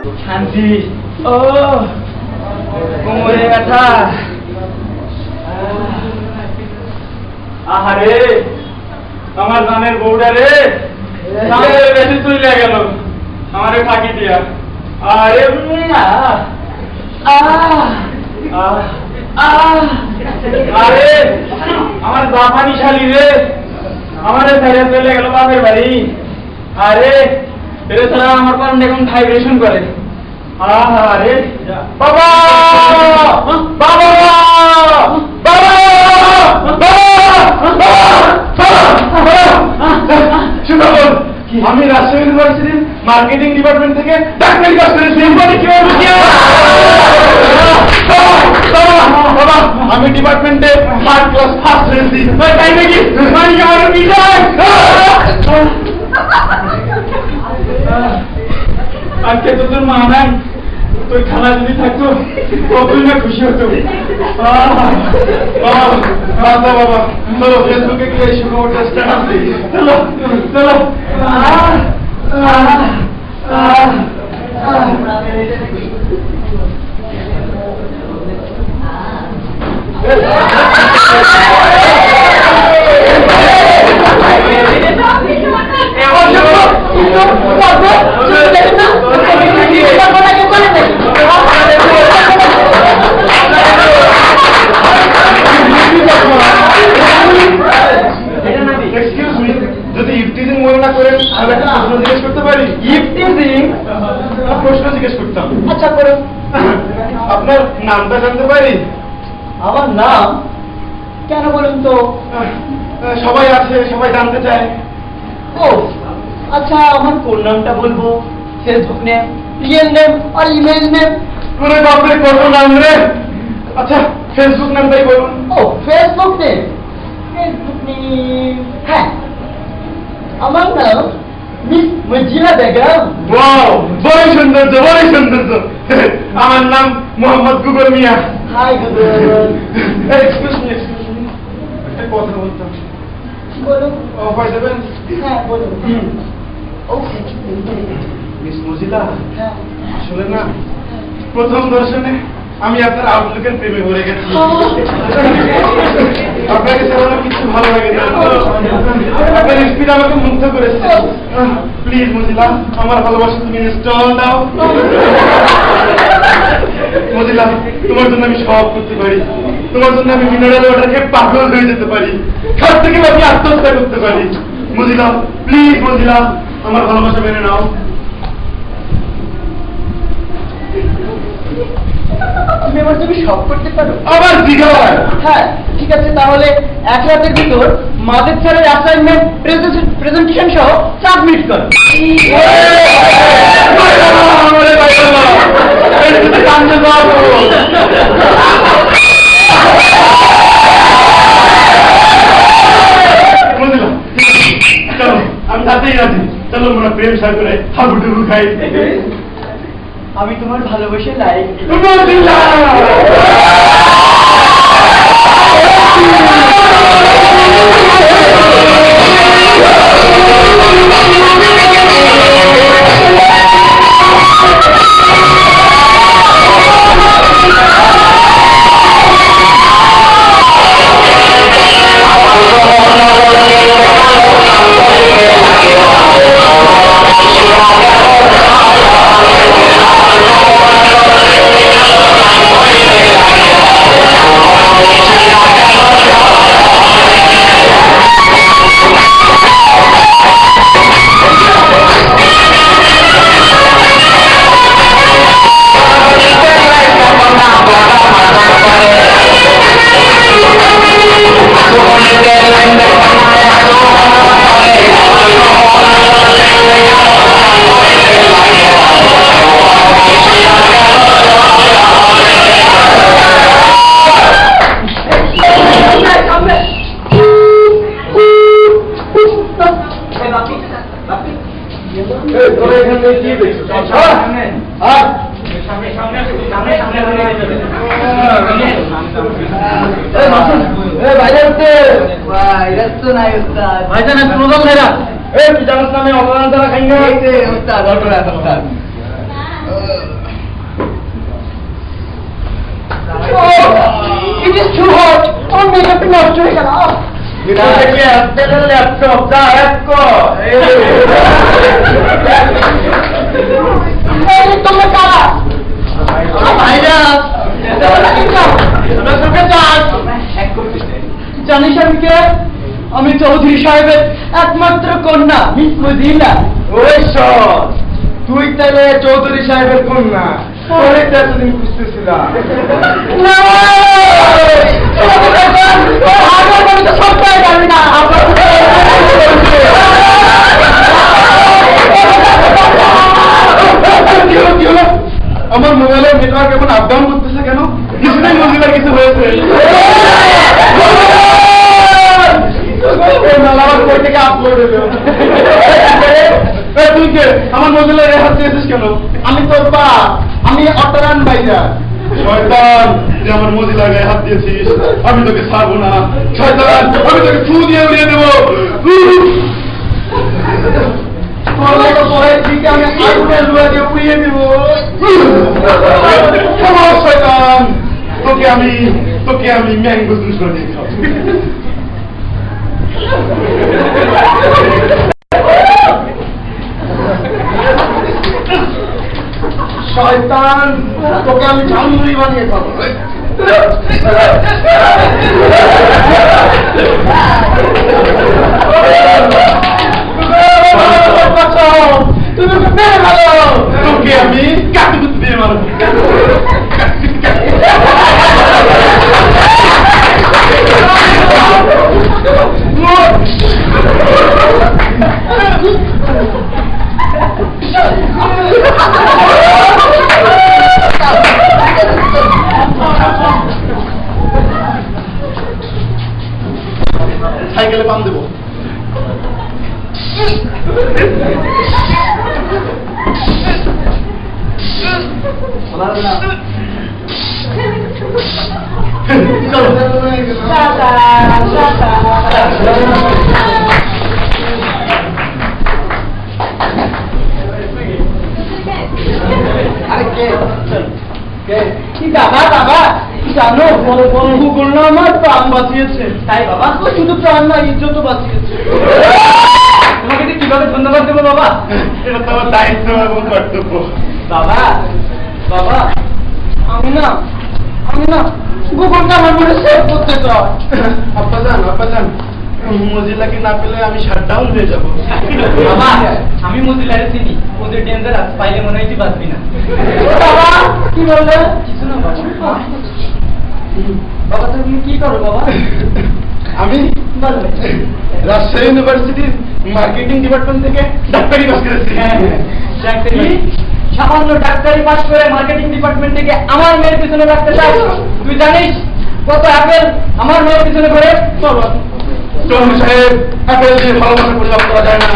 শান্তি। ও কোমরে ব্যথা। আহারে আমার জানের বউটা রে, জানের বেশি চলে গেল আমারে ফাঁকি দিয়া। আরে আরে আমার জাপানি শালি রে, আমারে ছেড়ে চলে গেল বাপের বাড়ি। আরে এরে ছাড়া আমার কারণ এখন ভাইব্রেশন করে। আরে বাবা বাবা বাবা শুনুন, আমি রাজশাহী ইউনিভার্সিটির মার্কেটিং ডিপার্টমেন্ট থেকে ডাক্তারি কাজ করেছি। বাবা আমি ডিপার্টমেন্টে থার্ড ক্লাস ফার্স্ট হয়েছি। তাই নাকি? আজকে তো তোর মা নাই, তোর খালা যদি থাকতো কতই না খুশি হতো। বাবা বাবা চলো ফেসবুকে গিয়ে শুভমোটা স্ট্যাটাস দিই। চলো চলো। যদি ইফটিজিং মনে না করেন তাহলে একটা প্রশ্ন জিজ্ঞেস করতে পারি? ইফটিজিং? প্রশ্ন জিজ্ঞেস করতাম। আচ্ছা করো। আপনার নামটা জানতে পারি? আমার নাম কেন বলুন তো? সবাই আছে, সবাই জানতে চায়। ও আচ্ছা, আমার কোন নামটা বলবো? ফেসবুক নেম, রিয়েল নেম আর ইমেল নেম? ওরে বাপরে কত নাম রে। আচ্ছা ফেসবুক নামটাই বলুন। ও ফেসবুক নেম, ফেসবুক নেম হ্যাঁ আমার নাম মিস মজিলা বেগম। ওয়াও বড় সুন্দর তো, বড় সুন্দর তো। আমার নাম Mohammad Google Mia. Hi Google. Excuse me একটা কথা বলতাম। বলুন। অফার দেবেন? হ্যাঁ বলুন। ওকে মিস মজিলা, আসলে না প্রথম দর্শনে আমি আপনার আউটলুকের প্রেমে পড়ে গেছি। আপনাকে ছাড়া কিছু ভালো লাগে না। আপনার স্পিড আমাকে মুগ্ধ করেছে। প্লিজ মজিলা, আমার ভালোবাসা তুমি ইনস্টল দাও। মজিলা, তোমার জন্য আমি সব করতে পারি। তোমার জন্য আমি মিনারেল ওয়াটার খেয়ে পাগল হয়ে যেতে পারি। সব থেকে আমি আত্মহত্যা করতে পারি। মজিলা প্লিজ, মজিলা আমার ভালোবাসা মেনে নাও। তুমি আমার জন্য সব করতে পারো? আবার জিগার? হ্যাঁ ঠিক আছে, তাহলে এক রাতের ভিতর মাদের স্যারের অ্যাসাইনমেন্ট প্রেজেন্টেশন সহ সাবমিট করো। চলো আমি তাতেই রাজি। চলো আমরা প্রেম সার করে হাবুডুবু খাই। আমি তোমার ভালোবাসে like It is too hot. Oh, makeup নষ্ট হয়ে গেল। এটা কি আপনার ল্যাপটপ দা হ্যাক কর এই তোমরা কারা? ভাইরা তোমরা তোকে চাস জানিস আমি কে? আমি চৌধুরী সাহেবের একমাত্র কন্যা মিস মদিনা। ওই সর তুই তাহলে চৌধুরী সাহেবের কন্যা তোরে তো এতদিন খুঁজতেছিলাম না আমার মোবাইলের নেটওয়ার্ক এখন আপ ডাউন করতেছে কেন? কিছুদিন মজিলার কিছু হয়েছে তুই কে আমার মজিলার রেহাত দিয়েছিস কেন? আমি তোর পা আমি অটারান ভাইয়া শয়তান তুই আমার মজিলার গায়ে হাত দিয়েছিস আমি তোকে ছাড়বো না শয়তান আমি তোকে ফু দিয়ে উড়িয়ে দেবো আমি আগুনের লুয়া দিয়ে উড়িয়ে দেবো শয়তান তোকে আমি ম্যাঙ্গো জুস করে দিয়ে খাবো শয়তান তোকে আমি ঝালমুড়ি বানিয়ে খাবো তুমি মেরে ভালো তোকে আমি কাটু দিয়ে মারবো সাইকেলে পাম দেবো জানো গুগল না আমার প্রাণ বাঁচিয়েছে। তাই বাবা শুধু প্রাণ না ইজ্জত বাঁচিয়েছে। তোমাকে কিভাবে ধন্যবাদ দেবো বাবা? এটা তোমার দায়িত্ব এবং কর্তব্য বাবা বাবা আমি না গুগলটা আমার মনে সেভ করতে চাই। আব্বাজান মজিলাকে না পেলে আমি শাটডাউন হয়ে যাবো বাবা আমি মজিলারে চিনি, ওদের ডেঞ্জারাস, পাইলে মনে হয় তুই বাঁচবি না। বাবা কি বললে? কিছু না বাবা। বাবা তুমি কি করো বাবা? আমি রাজশাহী ইউনিভার্সিটির মার্কেটিং ডিপার্টমেন্ট থেকে ডাক্তারি পাস করেছি ডাক্তারি? সামান্য ডাক্তারি পাস করে মার্কেটিং ডিপার্টমেন্ট থেকে আমার মেয়ের পিছনে রাখতে চাই? তুই জানিস কত অ্যাপেল আমার মেয়ের পিছনে করে? চলো চৌধুরী সাহেব অ্যাপেল দিয়ে ভালোবাসা পরিলাপ করা যায় না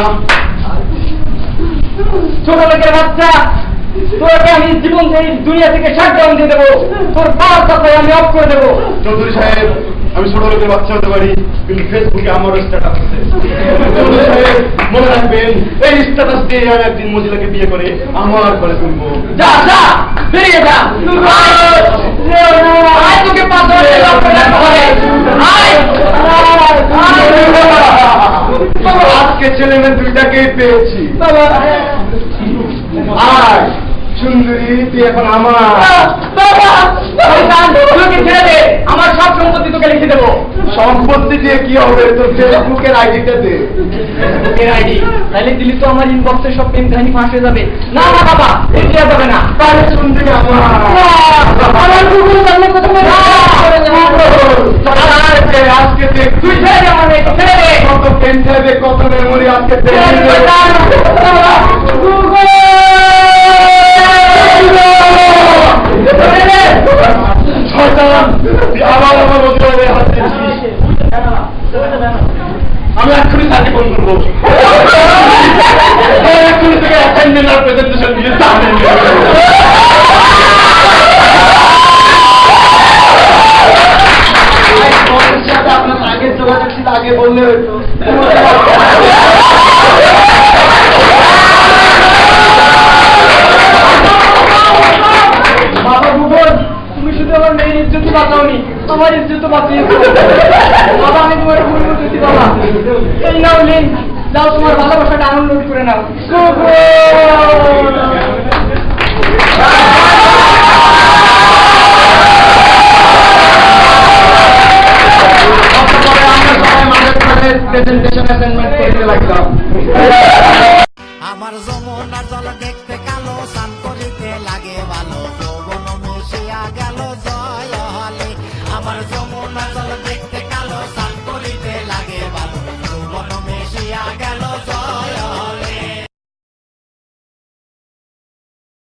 ছোট লোকের বাচ্চা, তোকে আমি জীবন থেকে দুনিয়া থেকে শাটডাউন দিয়ে দেবো, তোর পাওয়ার কথায় আমি অফ করে দেবো। চৌধুরী সাহেব আমি ছোট লোকের বাচ্চা হতে পারি কিন্তু ফেসবুকে আমারও স্ট্যাটাস আছে চৌধুরী সাহেব মনে রাখবেন এই স্ট্যাটাস দিয়ে আমি একদিন মজিলাকে বিয়ে করে আমার ঘরে তুলবো যা যা বেরিয়ে যা আয় তোকে 5,000 টাকা করে আজকে ছেলে মেয়ে দুইটাকেই পেয়েছি আয় সুন্দরী তুই এখন আমার তোকে ছেড়ে দে, আমার সব সম্পত্তি তোকে লিখে দেবো। সম্পত্তি দিয়ে কি হবে তোর ফেসবুকের আইডিটা দে ফেসবুকের আইডি তাহলে দিলি তো আমার ইনবক্সে সব প্রেম কাহিনী ফাঁস হয়ে যাবে। না না বাবা এটা যাবে না। তাহলে সুন্দরী আমার গুগল জানলে প্রথমে আজকে দেখ তুই ছেড়ে দে আমার মেয়েকে, ছেড়ে দে। কত পেন যাবে কত মেমোরি আজকে আবার আমার রোজগারের হাত দিয়েছিস আমি এক্ষুনি সাথে ফোন করবো এক্ষুনি থেকে অ্যাসাইনমেন্ট আর প্রেজেন্টেশন দিয়ে তো বাঁচিয়েছো বাবা, আমি তোমার ভুল বুঝেছি বাবা। এই নাও লিন, যাও তোমার ভালোবাসাটা আনন্দ করে নাও।